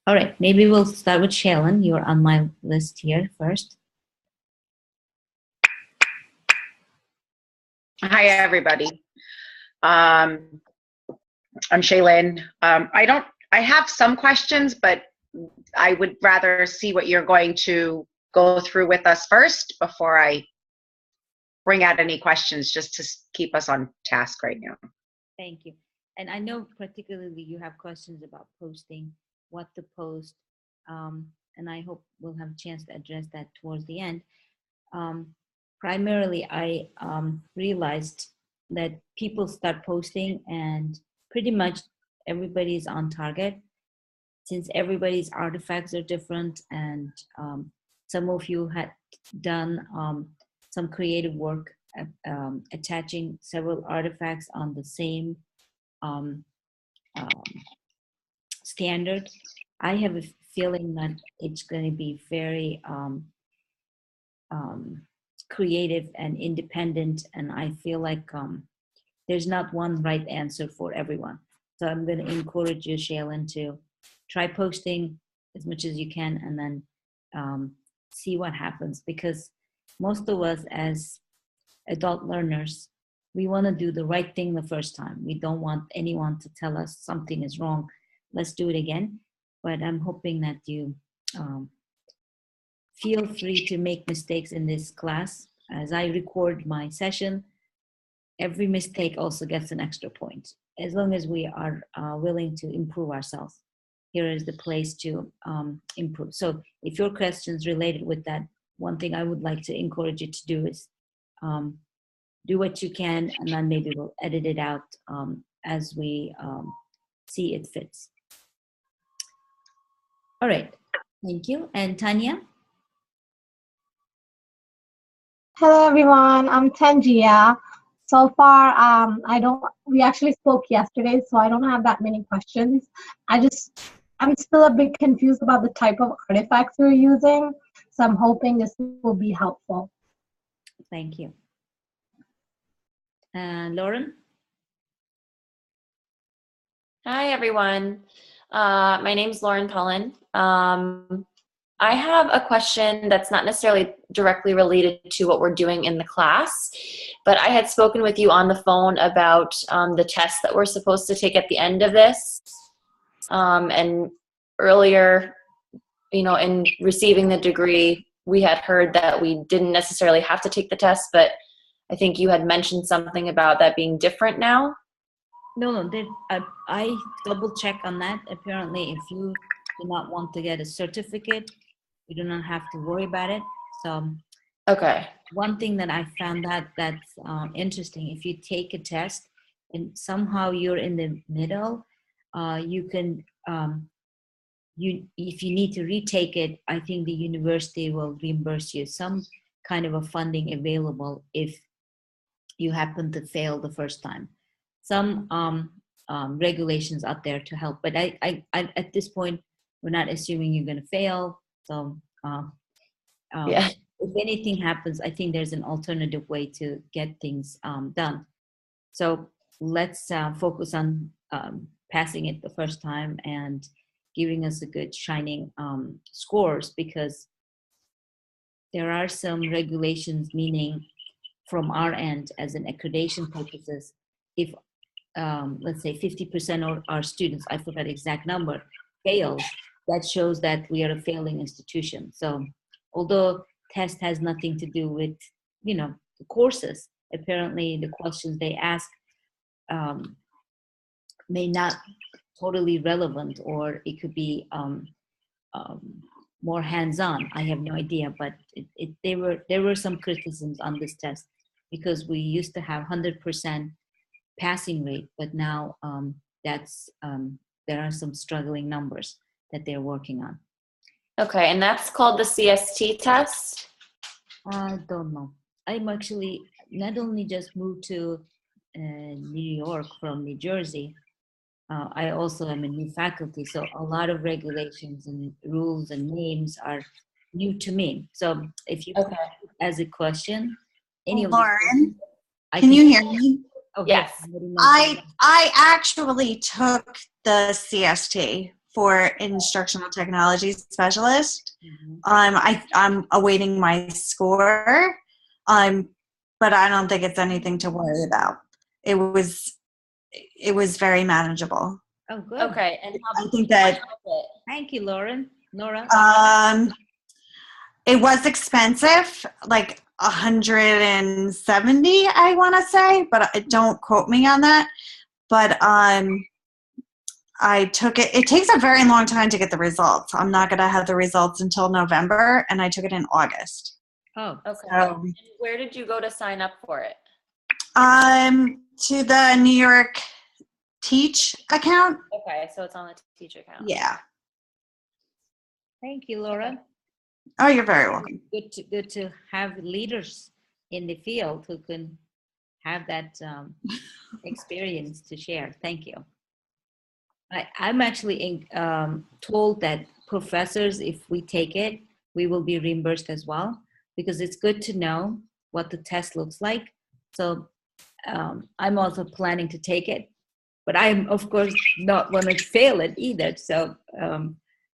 All right, maybe we'll start with Shaylin. You're on my list here first. Hi, everybody. I'm Shaylin. I have some questions, but I would rather see what you're going to go through with us first before I bring out any questions, just to keep us on task right now. Thank you. And I know particularly you have questions about posting, what to post, and I hope we'll have a chance to address that towards the end. Primarily, I realized that people start posting and pretty much everybody's on target, since everybody's artifacts are different, and some of you had done some creative work attaching several artifacts on the same standard. I have a feeling that it's going to be very creative and independent, and I feel like there's not one right answer for everyone. So I'm going to encourage you, Shaylin, to try posting as much as you can, and then see what happens, because most of us as adult learners, we want to do the right thing the first time. We don't want anyone to tell us something is wrong. Let's do it again. But I'm hoping that you feel free to make mistakes in this class. As I record my session, every mistake also gets an extra point, as long as we are willing to improve ourselves. Here is the place to improve. So if your question's related with that, one thing I would like to encourage you to do is do what you can, and then maybe we'll edit it out as we see it fits. All right, thank you. And Tanya? Hello everyone, I'm Tangia. So far, we actually spoke yesterday, so I don't have that many questions. I'm still a bit confused about the type of artifacts we're using, so I'm hoping this will be helpful. Thank you. Lauren? Hi, everyone. My name is Lauren Cullen. I have a question that's not necessarily directly related to what we're doing in the class, but I had spoken with you on the phone about the test that we're supposed to take at the end of this. And earlier, in receiving the degree, we had heard that we didn't necessarily have to take the test, but I think you had mentioned something about that being different now. No, I double check on that. Apparently, if you do not want to get a certificate, you do not have to worry about it. So, okay. One thing that I found that's interesting, if you take a test and somehow you're in the middle, you can, if you need to retake it, I think the university will reimburse you some kind of a funding available if you happen to fail the first time. Some regulations out there to help, but I at this point, we're not assuming you're going to fail. So yeah. If anything happens, I think there's an alternative way to get things done. So let's focus on passing it the first time and giving us a good shining scores, because there are some regulations, meaning from our end as an accreditation purposes, if let's say 50% of our students, I forgot the exact number, fails, that shows that we are a failing institution. So although test has nothing to do with, the courses, apparently the questions they ask may not totally relevant, or it could be more hands-on. I have no idea, but there were some criticisms on this test, because we used to have 100% passing rate, but now there are some struggling numbers that they're working on. Okay, and that's called the CST test? I don't know. I'm actually not only just moved to New York from New Jersey, I also am a new faculty, so a lot of regulations and rules and names are new to me. So if you put it as a question, Lauren, can you hear me? Oh, yes. I actually took the CST for instructional technology specialist. Mhm. I'm awaiting my score, but I don't think it's anything to worry about. It was very manageable. Oh, good. Okay, and I think that Thank you, Lauren. Nora? it was expensive, like 170, I want to say, but don't quote me on that. But I took it. It takes a very long time to get the results. I'm not going to have the results until November, and I took it in August. Oh, Okay. So, And where did you go to sign up for it? to the New York Teach account. Okay, so it's on the teacher account. Yeah. thank you, Laura. Oh, you're very welcome. Good to have leaders in the field who can have that experience to share. Thank you. I'm actually told that professors, if we take it, we will be reimbursed as well, because it's good to know what the test looks like. So I'm also planning to take it, but I'm of course not want to fail it either. So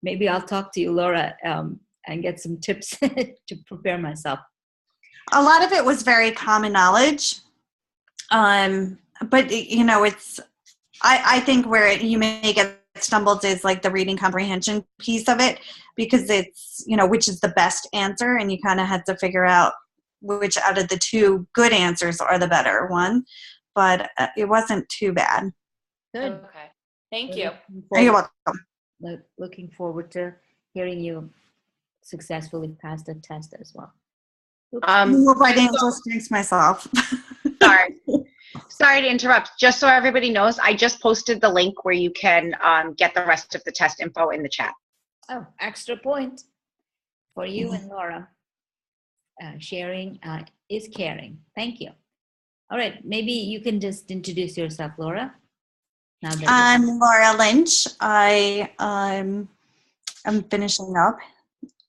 maybe I'll talk to you, Laura, and get some tips to prepare myself. A lot of it was very common knowledge. But you know, I think where you may get stumbled is like the reading comprehension piece of it, because it's, you know, which is the best answer, and you kind of had to figure out which out of the two good answers are the better one. But it wasn't too bad. Good. Okay. Thank you. You're welcome. Looking forward to hearing you successfully pass the test as well. I hope I didn't just jinx myself. Sorry to interrupt. Just so everybody knows, I just posted the link where you can get the rest of the test info in the chat. Oh, extra point for you and Laura. Sharing is caring. Thank you. All right, maybe you can just introduce yourself, Laura. Now that I'm Laura Lynch. I'm finishing up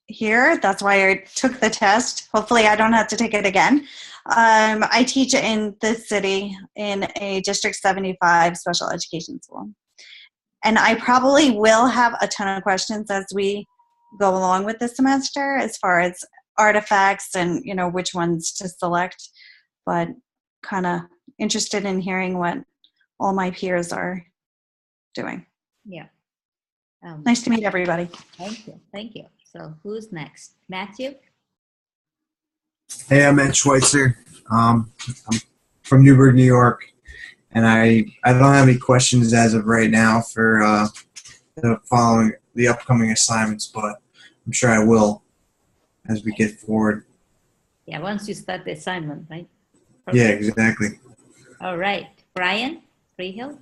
here. That's why I took the test. Hopefully I don't have to take it again. I teach in the city in a District 75 special education school. And I probably will have a ton of questions as we go along with the semester as far as artifacts and, you know, which ones to select, but kind of interested in hearing what all my peers are doing. yeah. Nice to meet everybody. Thank you. Thank you. So who's next? Matthew? Hey, I'm Ed Schweitzer. I'm from Newburgh, New York, and I don't have any questions as of right now for the upcoming assignments, but I'm sure I will as we get forward. Yeah, once you start the assignment, right? Yeah, exactly. All right. Brian Freehill?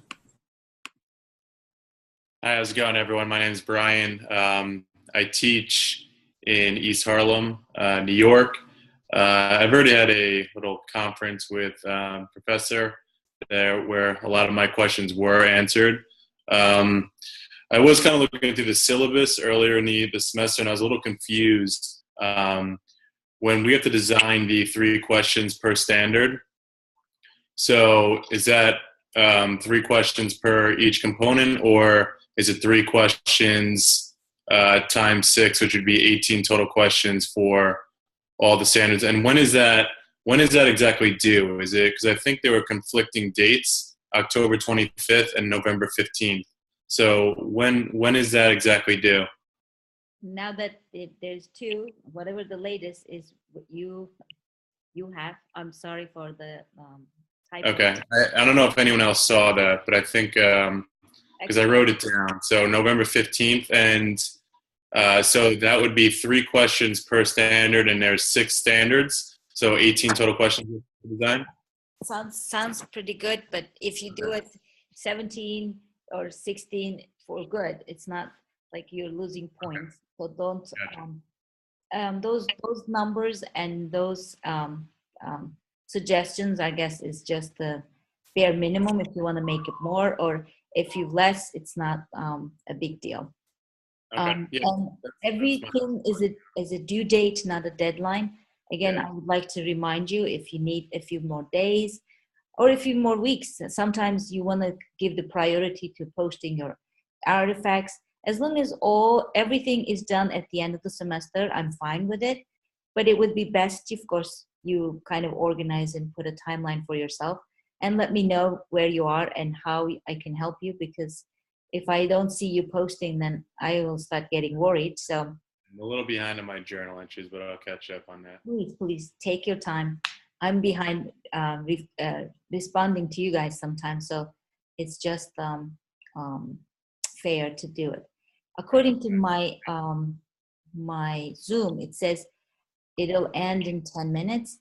Hi, how's it going, everyone? My name is Brian. I teach in East Harlem, New York. I've already had a little conference with Professor there where a lot of my questions were answered. I was kind of looking through the syllabus earlier in the semester, and I was a little confused. When we have to design the 3 questions per standard, so is that 3 questions per each component, or is it 3 questions times 6, which would be 18 total questions for all the standards? And when is that exactly due? Is it, because I think there were conflicting dates, October 25th and November 15th. So when is that exactly due? Now that there's 2, whatever the latest is, what you have. I'm sorry for the typo. Okay, I don't know if anyone else saw that, but I think because I wrote it down. So November 15th, and so that would be 3 questions per standard, and there's 6 standards, so 18 total questions to design. Sounds pretty good, but if you do it 17 or 16 for good, it's not like you're losing points. So don't those numbers and those suggestions, I guess, is just the bare minimum. If you want to make it more, or if you less, it's not a big deal. Okay. And everything is a due date, not a deadline. Again, I would like to remind you, if you need a few more days or a few more weeks, sometimes you want to give the priority to posting your artifacts. As long as everything is done at the end of the semester, I'm fine with it. But it would be best, of course, you kind of organize and put a timeline for yourself and let me know where you are and how I can help you, because if I don't see you posting, then I will start getting worried. So I'm a little behind on my journal entries, but I'll catch up on that. Please take your time. I'm behind responding to you guys sometimes, so it's just fair to do it. According to my my Zoom, it says it'll end in 10 minutes.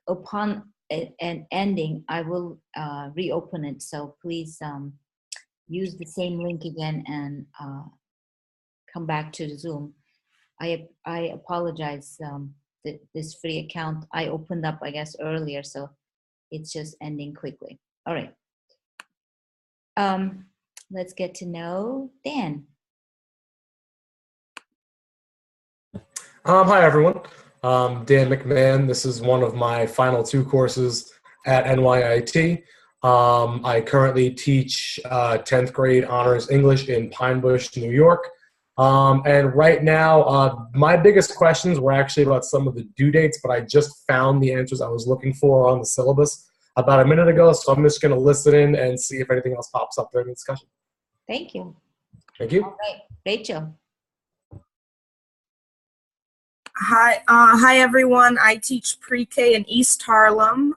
Upon an ending, I will reopen it. So please use the same link again and come back to the Zoom. I apologize. This free account I opened up, I guess, earlier, so it's just ending quickly. All right. Let's get to know Dan. Hi, everyone. Dan McMahon. This is one of my final 2 courses at NYIT. I currently teach 10th grade honors English in Pine Bush, New York. And right now, my biggest questions were actually about some of the due dates, but I just found the answers I was looking for on the syllabus about a minute ago, so I'm just going to listen in and see if anything else pops up during the discussion. Thank you. Thank you. All right, Rachel. Hi everyone. I teach pre-K in East Harlem.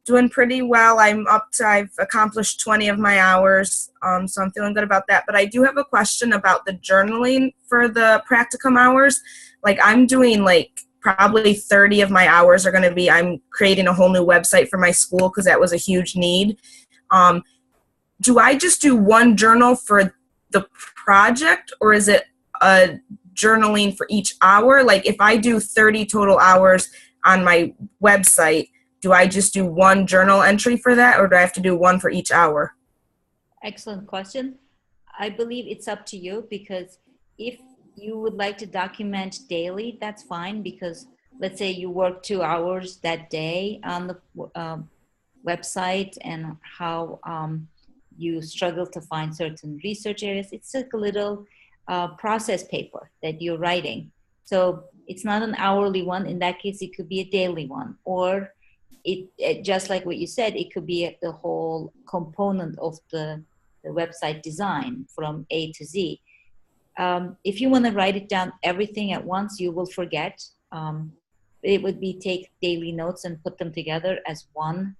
Doing pretty well. I've accomplished 20 of my hours, so I'm feeling good about that. But I do have a question about the journaling for the practicum hours. Like, I'm doing like probably 30 of my hours are going to be, I'm creating a whole new website for my school because that was a huge need. Do I just do one journal for the project, or is it a journaling for each hour? Like, if I do 30 total hours on my website, do I just do one journal entry for that, or do I have to do one for each hour? Excellent question. I believe it's up to you, because if you would like to document daily, that's fine, because let's say you work 2 hours that day on the website and how you struggle to find certain research areas. It's like a little process paper that you're writing. So it's not an hourly one. In that case, it could be a daily one, or it just like what you said, it could be the whole component of the website design from A to Z. If you want to write it down everything at once, you will forget. It would be take daily notes and put them together as one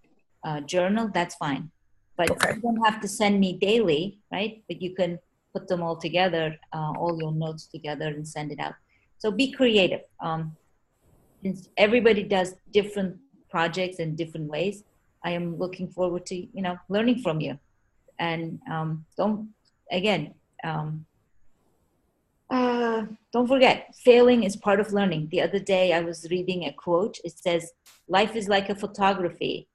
journal. That's fine. But okay, you don't have to send me daily, right? But you can put them all together, all your notes together, and send it out. So be creative. Since everybody does different projects in different ways, I am looking forward to learning from you. And don't forget, failing is part of learning. The other day I was reading a quote. It says, "Life is like a photography.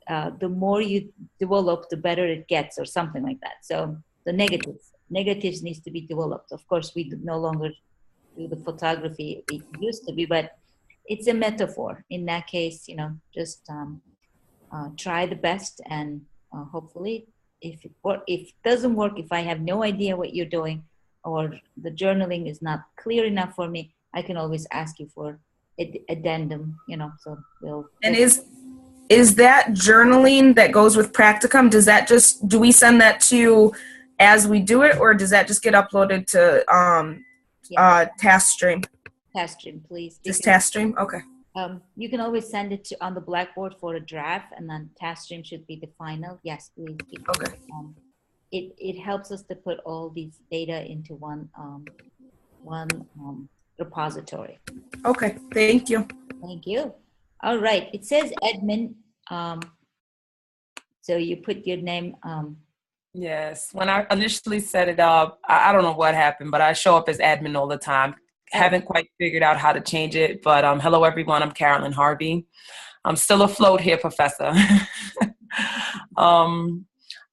The more you develop, the better it gets," or something like that. So the negatives needs to be developed. Of course, we no longer do the photography it used to be, but it's a metaphor. In that case, just try the best, and hopefully, if it doesn't work, if I have no idea what you're doing, or the journaling is not clear enough for me, I can always ask you for addendum. So we'll. And is that journaling that goes with practicum? Do we send that to you as we do it, or does that just get uploaded to TaskStream? TaskStream, please. Just TaskStream? Okay. You can always send it on the Blackboard for a draft, and then TaskStream should be the final. Yes, please. Okay. It helps us to put all these data into one repository. Okay, thank you. Thank you. All right, it says admin. So you put your name. Yes, when I initially set it up, I don't know what happened, but I show up as admin all the time. Haven't quite figured out how to change it, but hello everyone, I'm Carolyn Harvey. I'm still afloat here, Professor.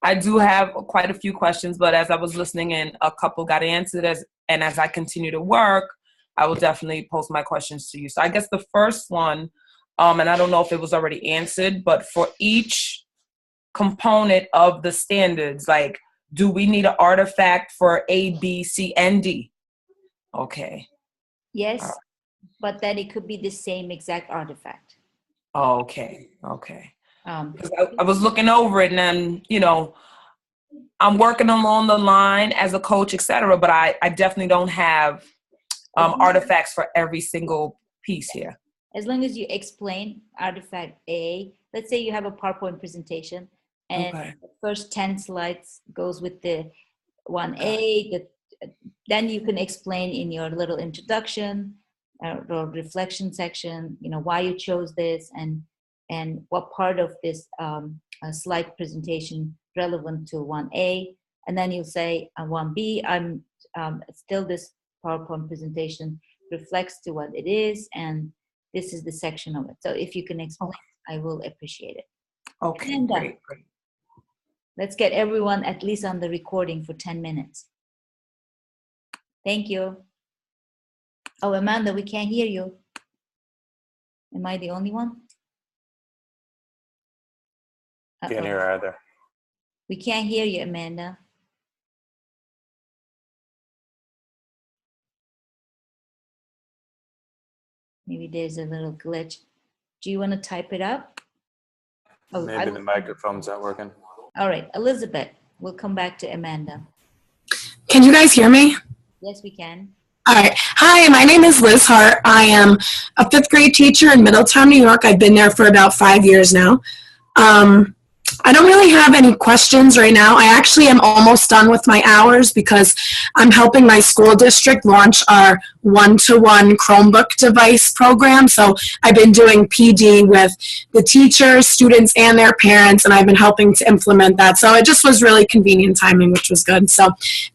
I do have quite a few questions, but as I was listening in, a couple got answered, and as I continue to work, I will definitely post my questions to you. So I guess the first one, and I don't know if it was already answered, but for each component of the standards, like do we need an artifact for A, B, C, and D? Okay. Yes, but then it could be the same exact artifact. Okay. Okay. 'Cause I I was looking over it, and then, you know, I'm working along the line as a coach, etc. But I definitely don't have artifacts for every single piece here. As long as you explain artifact A, let's say you have a PowerPoint presentation and Okay. the first 10 slides goes with the 1A, then you can explain in your little introduction or reflection section, you know, why you chose this and what part of this slide presentation relevant to 1A. And then you'll say 1B, I'm still this PowerPoint presentation reflects to what it is, and this is the section of it. So if you can explain, I will appreciate it. Okay, And great. let's get everyone at least on the recording for 10 minutes. Thank you. Oh, Amanda, we can't hear you. Am I the only one? Can't hear either. We can't hear you, Amanda. Maybe there's a little glitch. Do you want to type it up? Oh, Maybe the microphone's not working. all right, Elizabeth, we'll come back to Amanda. Can you guys hear me? Yes, we can. All right. Hi, my name is Liz Hart. I am a fifth grade teacher in Middletown, New York. I've been there for about 5 years now. I don't really have any questions right now. I actually am almost done with my hours because I'm helping my school district launch our one-to-one Chromebook device program. So I've been doing PD with the teachers, students, and their parents, and I've been helping to implement that. So it just was really convenient timing, which was good. So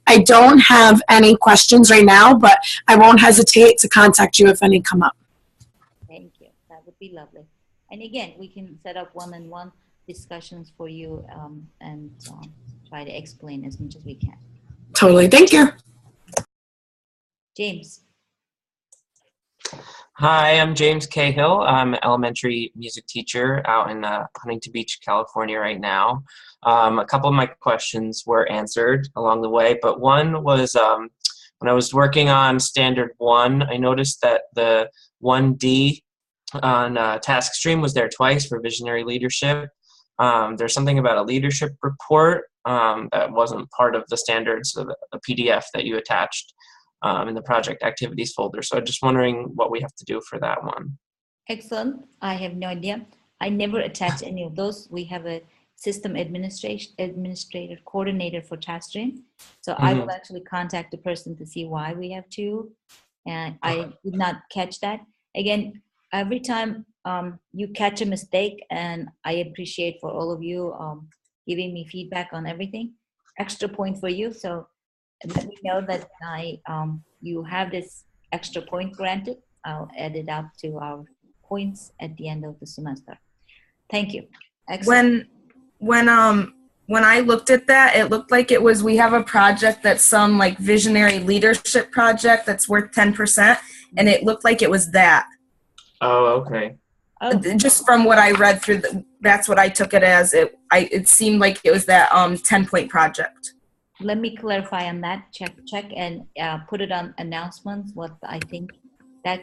I don't have any questions right now, but I won't hesitate to contact you if any come up. Thank you. That would be lovely. And again, we can set up one-on-one discussions for you and try to explain as much as we can. Totally. Thank you. James. Hi, I'm James Cahill. I'm an elementary music teacher out in Huntington Beach, California right now. A couple of my questions were answered along the way, but one was when I was working on Standard 1, I noticed that the 1D on task stream was there twice for visionary leadership. There's something about a leadership report that wasn't part of the standards of the PDF that you attached in the project activities folder. So I'm just wondering what we have to do for that one. Excellent. I have no idea. I never attach any of those. We have a system administrator coordinator for TaskStream. So I will actually contact the person to see why we have two. And I did not catch that. Again, every time you catch a mistake, and I appreciate for all of you giving me feedback on everything, extra point for you. So let me know that you have this extra point granted. I'll add it up to our points at the end of the semester. Thank you. Excellent. When I looked at that, it looked like it was, we have a project that's some like visionary leadership project that's worth 10%, and it looked like it was that. Oh, okay. Oh. Just from what I read through, that's what I took it as. It seemed like it was that 10-point project. Let me clarify on that. Check and put it on announcements. What I think that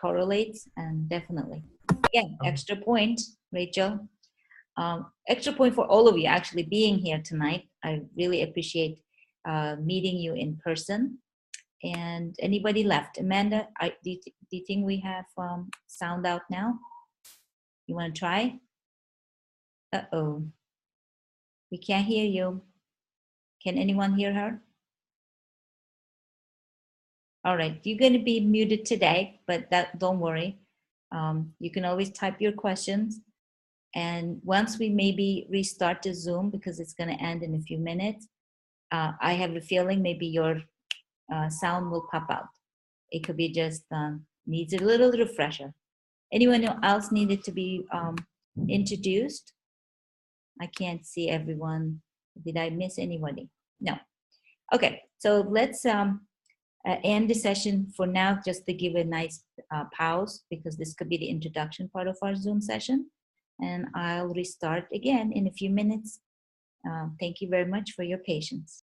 correlates, and definitely. Again, extra point, Rachel. Extra point for all of you actually being here tonight. I really appreciate meeting you in person. And anybody left? Amanda, do you think we have sound out now? You want to try? Uh-oh. We can't hear you. Can anyone hear her? All right, you're going to be muted today, but don't worry. You can always type your questions. And once we maybe restart the Zoom, because it's going to end in a few minutes, I have a feeling maybe your sound will pop out. It could be just needs a little refresher. Anyone else needed to be introduced? I can't see everyone. Did I miss anybody? No. Okay, so let's end the session for now, just to give a nice pause, because this could be the introduction part of our Zoom session. And I'll restart again in a few minutes Thank you very much for your patience.